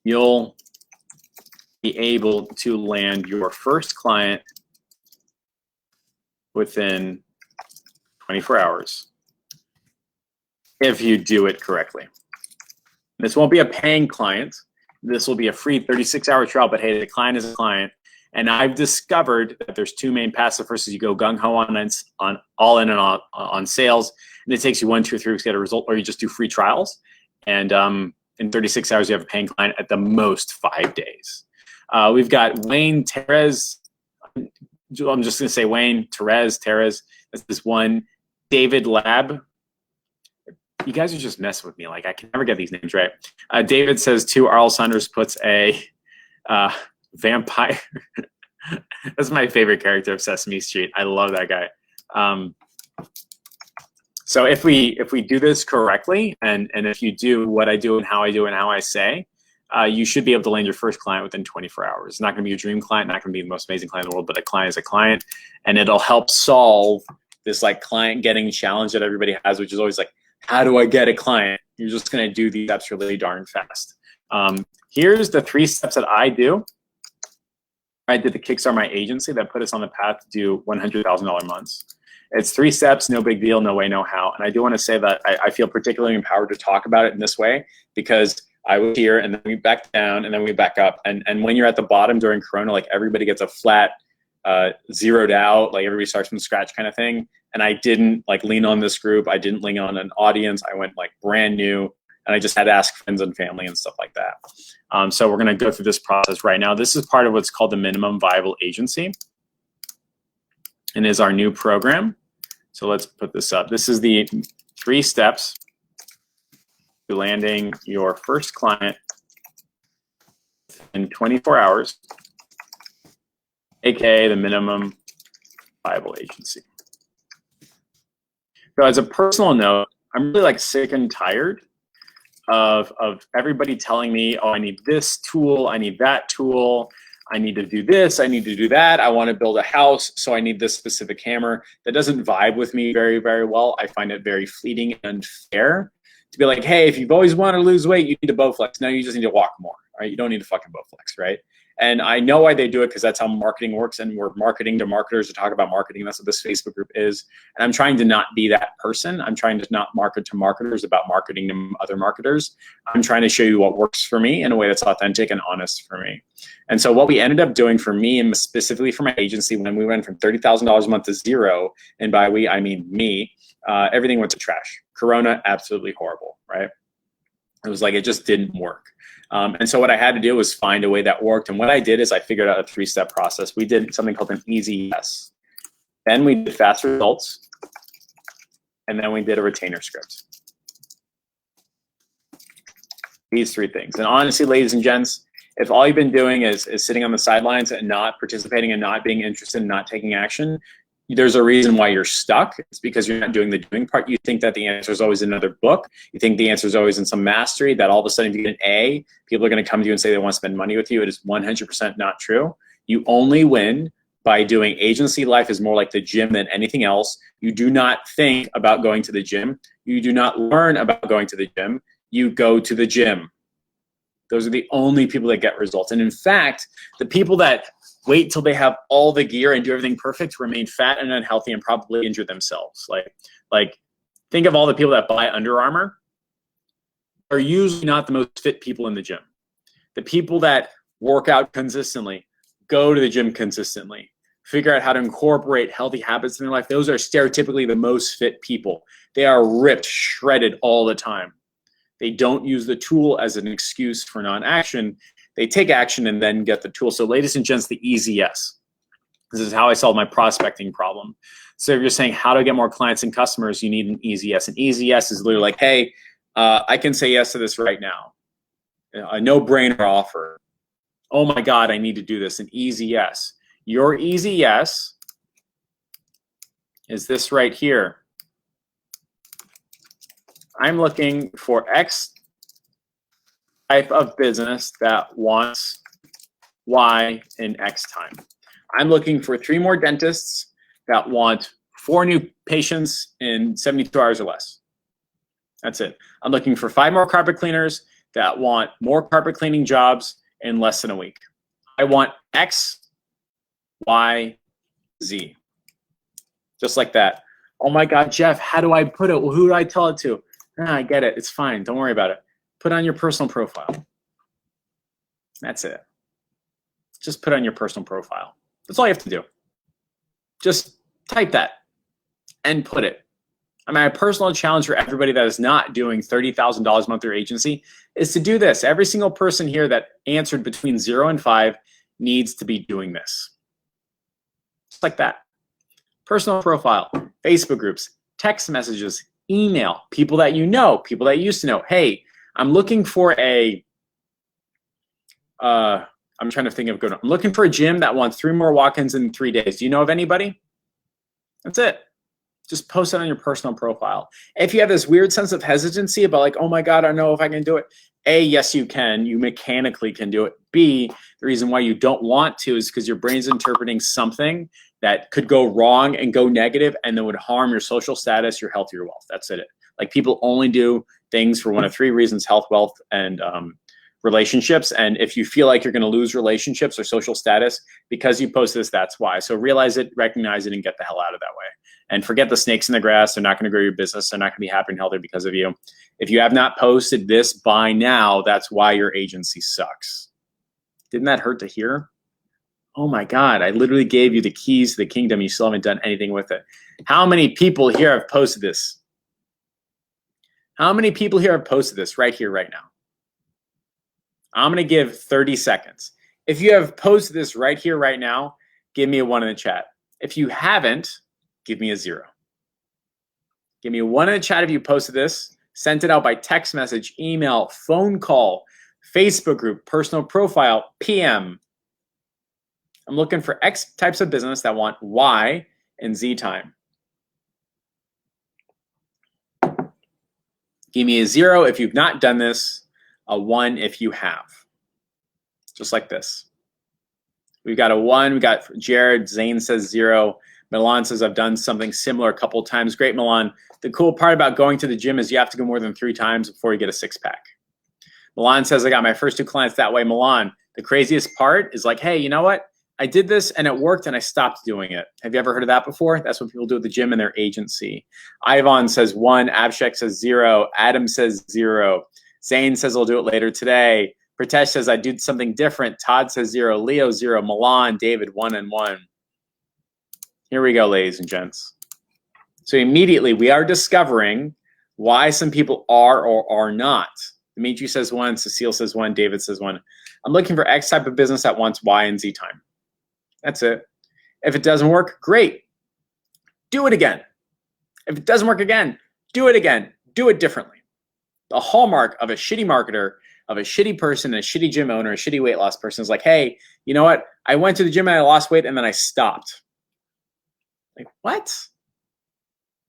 you'll be able to land your first client within 24 hours if you do it correctly. This won't be a paying client. This will be a free 36-hour trial, but hey, the client is a client. And I've discovered that there's two main paths. The first is you go gung-ho on all in and on sales, and it takes you 1, 2, or 3 weeks to get a result, or you just do free trials. And in 36 hours, you have a paying client at the most 5 days. We've got Wayne Terez. I'm just going to say Wayne, Terez. That's this one. David Lab. You guys are just messing with me. Like, I can never get these names right. David says, too, Arl Saunders puts a vampire. That's my favorite character of Sesame Street. I love that guy. So if we do this correctly, and if you do what I do and how I do and how I say, you should be able to land your first client within 24 hours. It's not going to be your dream client, not going to be the most amazing client in the world, but a client is a client, and it'll help solve this like client getting challenge that everybody has, which is always like, how do I get a client? You're just going to do these steps really darn fast. Here's the 3 steps that I do. I did the Kickstart My Agency that put us on the path to do $100,000 months. It's 3 steps, no big deal, no way, no how. And I do want to say that I feel particularly empowered to talk about it in this way because I was here and then we back down and then we back up. And when you're at the bottom during Corona, like everybody gets a flat, zeroed out, like everybody starts from scratch kind of thing. And I didn't like lean on this group. I didn't lean on an audience. I went like brand new. And I just had to ask friends and family and stuff like that. So we're going to go through this process right now. This is part of what's called the Minimum Viable Agency and is our new program. So let's put this up. This is the 3 steps to landing your first client in 24 hours, AKA the Minimum Viable Agency. So as a personal note, I'm really like sick and tired of everybody telling me, oh, I need this tool, I need that tool, I need to do this, I need to do that, I want to build a house, so I need this specific hammer. That doesn't vibe with me very, very well. I find it very fleeting and unfair to be like, hey, if you've always wanted to lose weight, you need to Bowflex. No, you just need to walk more, right? You don't need to fucking Bowflex, right? And I know why they do it because that's how marketing works, and we're marketing to marketers to talk about marketing. That's what this Facebook group is. And I'm trying to not be that person. I'm trying to not market to marketers about marketing to other marketers. I'm trying to show you what works for me in a way that's authentic and honest for me. And so what we ended up doing for me, and specifically for my agency, when we went from $30,000 a month to 0, and by we, I mean me, everything went to trash. Corona, absolutely horrible, right? It was like, it just didn't work. And so what I had to do was find a way that worked. And what I did is I figured out a 3-step process. We did something called an easy yes. Then we did fast results. And then we did a retainer script. These 3 things. And honestly, ladies and gents, if all you've been doing is sitting on the sidelines and not participating and not being interested and not taking action, there's a reason why you're stuck. It's because you're not doing the doing part. You think that the answer is always in another book. You think the answer is always in some mastery, that all of a sudden if you get an A, people are going to come to you and say they want to spend money with you. It is 100% not true. You only win by doing agency life is more like the gym than anything else. You do not think about going to the gym. You do not learn about going to the gym. You go to the gym. Those are the only people that get results. And in fact, the people that wait till they have all the gear and do everything perfect remain fat and unhealthy and probably injure themselves. Like think of all the people that buy Under Armour are usually not the most fit people in the gym. The people that work out consistently, go to the gym consistently, figure out how to incorporate healthy habits in their life, those are stereotypically the most fit people. They are ripped, shredded all the time. They don't use the tool as an excuse for non-action. They take action and then get the tool. So ladies and gents, the easy yes. This is how I solve my prospecting problem. So if you're saying how to get more clients and customers, you need an easy yes. An easy yes is literally like, hey, I can say yes to this right now. A no-brainer offer. Oh my God, I need to do this. An easy yes. Your easy yes is this right here. I'm looking for X type of business that wants Y in X time. I'm looking for 3 more dentists that want 4 new patients in 72 hours or less. That's it. I'm looking for 5 more carpet cleaners that want more carpet cleaning jobs in less than a week. I want X, Y, Z. Just like that. Oh my God, Jeff, how do I put it? Well, who do I tell it to? I get it. It's fine. Don't worry about it. Put it on your personal profile. That's it. Just put it on your personal profile. That's all you have to do. Just type that and put it. I mean, my personal challenge for everybody that is not doing $30,000 a month through agency is to do this. Every single person here that answered between 0 and 5 needs to be doing this. Just like that. Personal profile, Facebook groups, text messages, email, people that you know, people that you used to know. Hey, I'm looking for a, I'm trying to think of good. I'm looking for a gym that wants 3 more walk-ins in 3 days. Do you know of anybody? That's it. Just post it on your personal profile. If you have this weird sense of hesitancy about like, oh my God, I don't know if I can do it. A, yes, you can. You mechanically can do it. B, the reason why you don't want to is because your brain's interpreting something that could go wrong and go negative and then would harm your social status, your health, your wealth. That's it. Like people only do things for one of 3 reasons: health, wealth, and relationships. And if you feel like you're going to lose relationships or social status because you post this, that's why. So realize it, recognize it, and get the hell out of that way. And forget the snakes in the grass. They're not going to grow your business. They're not going to be happy and healthy because of you. If you have not posted this by now, that's why your agency sucks. Didn't that hurt to hear? Oh my God, I literally gave you the keys to the kingdom. You still haven't done anything with it. How many people here have posted this? How many people here have posted this right here, right now? I'm going to give 30 seconds. If you have posted this right here, right now, give me a 1 in the chat. If you haven't, give me a 0. Give me a 1 in the chat if you posted this, sent it out by text message, email, phone call, Facebook group, personal profile, PM. I'm looking for X types of business that want Y and Z time. Give me a 0 if you've not done this, a 1 if you have. Just like this. We've got a 1. We got Jared. Zane says 0. Milan says, I've done something similar a couple of times. Great, Milan. The cool part about going to the gym is you have to go more than 3 times before you get a 6-pack. Milan says, I got my first 2 clients that way. Milan, the craziest part is like, hey, you know what? I did this and it worked and I stopped doing it. Have you ever heard of that before? That's what people do at the gym in their agency. Ivan says 1. Abhishek says 0. Adam says 0. Zane says, I'll do it later today. Pritesh says, I did something different. Todd says 0. Leo 0. Milan, David 1 and 1. Here we go, ladies and gents. So immediately we are discovering why some people are or are not. Dimitri says 1. Cecile says 1. David says 1. I'm looking for X type of business that wants Y and Z time. That's it. If it doesn't work, great. Do it again. If it doesn't work again, do it again. Do it differently. The hallmark of a shitty marketer, of a shitty person, a shitty gym owner, a shitty weight loss person is like, hey, you know what? I went to the gym and I lost weight and then I stopped. Like, what?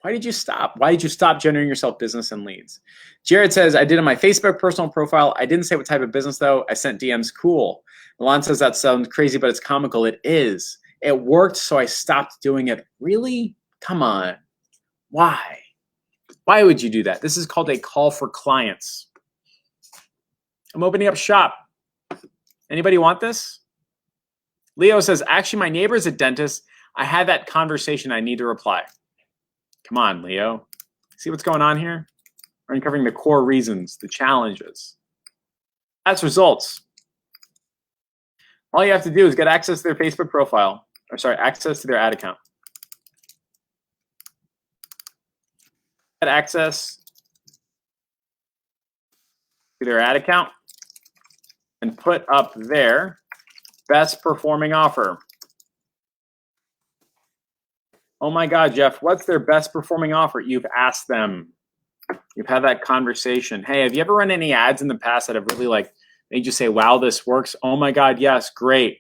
Why did you stop? Why did you stop generating yourself business and leads? Jared says, I did on my Facebook personal profile. I didn't say what type of business, though. I sent DMs. Cool. Milan says, that sounds crazy, but it's comical. It is. It worked, so I stopped doing it. Really? Come on. Why? Why would you do that? This is called a call for clients. I'm opening up shop. Anybody want this? Leo says, actually, my neighbor's a dentist. I had that conversation. I need to reply. Come on, Leo. See what's going on here? We're uncovering the core reasons, the challenges. That's results. All you have to do is get access to their Facebook profile, or sorry, access to their ad account. Get access to their ad account and put up their best performing offer. Oh my God, Jeff, what's their best performing offer? You've asked them. You've had that conversation. Hey, have you ever run any ads in the past that have really like made you say, wow, this works? Oh my God, yes, great.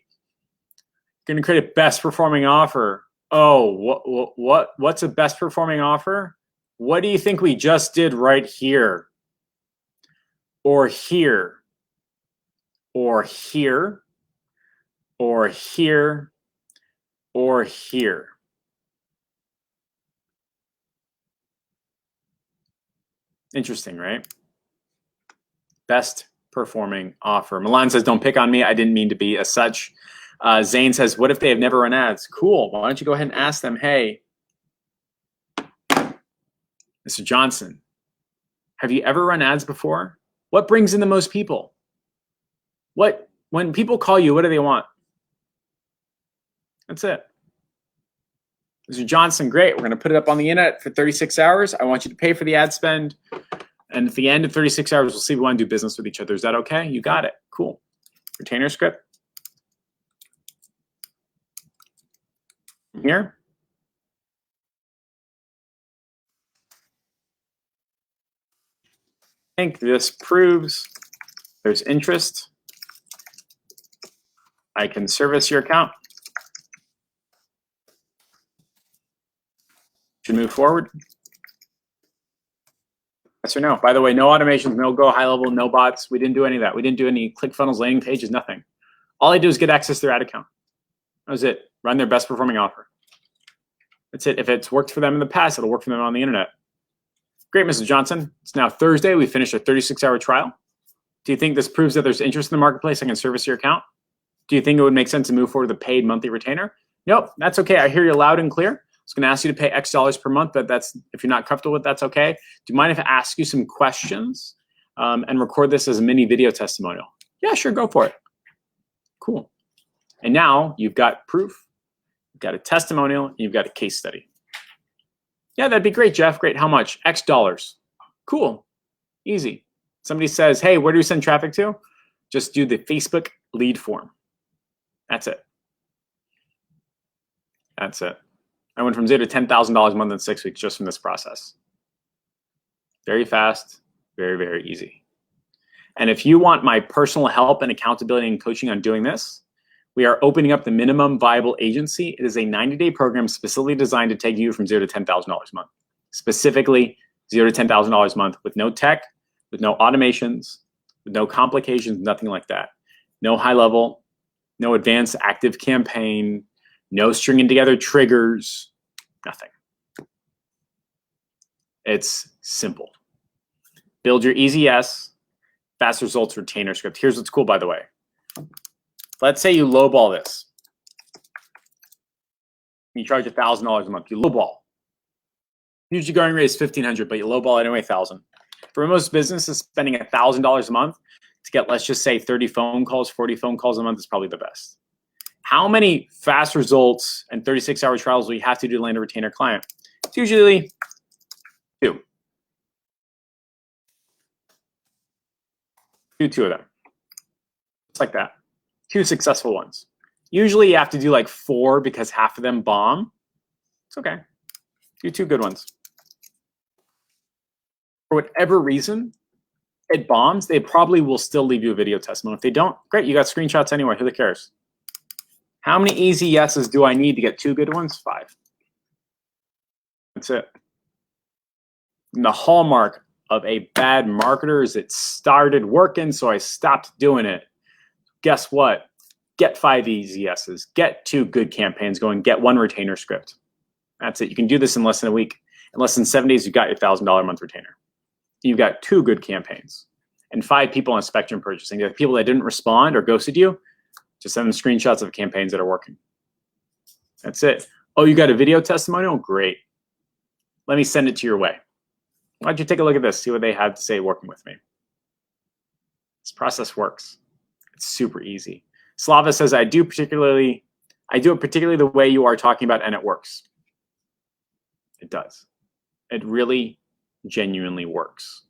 Going to create a best performing offer. Oh, what's a best performing offer? What do you think we just did right here? Or here? Or here? Or here? Or here? Interesting, right? Best performing offer. Milan says, don't pick on me. I didn't mean to be as such. Zane says, what if they have never run ads? Cool. Why don't you go ahead and ask them, hey, Mr. Johnson, have you ever run ads before? What brings in the most people? When people call you, what do they want? That's it. Mr. Johnson, great. We're going to put it up on the internet for 36 hours. I want you to pay for the ad spend. And at the end of 36 hours, we'll see if we want to do business with each other. Is that okay? You got it. Cool. Retainer script. Here. I think this proves there's interest. I can service your account. Should move forward. Yes or no? By the way, no automations, no go high level, no bots. We didn't do any of that. We didn't do any ClickFunnels, landing pages, nothing. All I do is get access to their ad account. That was it. Run their best performing offer. That's it. If it's worked for them in the past, it'll work for them on the internet. Great, Mrs. Johnson. It's now Thursday. We finished a 36-hour trial. Do you think this proves that there's interest in the marketplace? I can service your account. Do you think it would make sense to move forward with a paid monthly retainer? Nope, that's okay. I hear you loud and clear. I was going to ask you to pay X dollars per month, but that's, if you're not comfortable with, that's okay. Do you mind if I ask you some questions and record this as a mini video testimonial? Yeah, sure, go for it. Cool. And now you've got proof, you've got a testimonial, and you've got a case study. Yeah, that'd be great, Jeff. Great. How much? X dollars. Cool. Easy. Somebody says, hey, where do we send traffic to? Just do the Facebook lead form. That's it. That's it. I went from $0 to $10,000 a month in 6 weeks just from this process. Very fast, very, very easy. And if you want my personal help and accountability and coaching on doing this, we are opening up the Minimum Viable Agency. It is a 90-day program specifically designed to take you from $0 to $10,000 a month. Specifically $0 to $10,000 a month with no tech, with no automations, with no complications, nothing like that. No high level, no advanced active campaign, no stringing together triggers, nothing. It's simple. Build your easy yes, fast results retainer script. Here's what's cool, by the way. Let's say you lowball this. You charge $1,000 a month. You lowball. Usually going rate is $1,500, but you lowball anyway, $1,000. For most businesses, spending $1,000 a month to get, let's just say, 30 phone calls, 40 phone calls a month is probably the best. How many fast results and 36-hour trials will you have to do to land a retainer client? It's usually 2. Do 2 of them. Just like that. 2 successful ones. Usually you have to do like 4 because half of them bomb. It's okay. Do 2 good ones. For whatever reason, it bombs, they probably will still leave you a video testimonial. If they don't, great, you got screenshots anyway. Who cares? How many easy yeses do I need to get 2 good ones? 5. That's it. And the hallmark of a bad marketer is it started working, so I stopped doing it. Guess what? Get 5 easy yeses. Get 2 good campaigns going. Get 1 retainer script. That's it. You can do this in less than a week. In less than 7 days, you've got your $1,000 a month retainer. You've got 2 good campaigns and 5 people on spectrum purchasing. The people that didn't respond or ghosted you, just send them screenshots of campaigns that are working. That's it. Oh, you got a video testimonial? Great. Let me send it to your way. Why don't you take a look at this, see what they have to say working with me. This process works. It's super easy. Slava says, I do it particularly the way you are talking about, and it works. It does. It really genuinely works.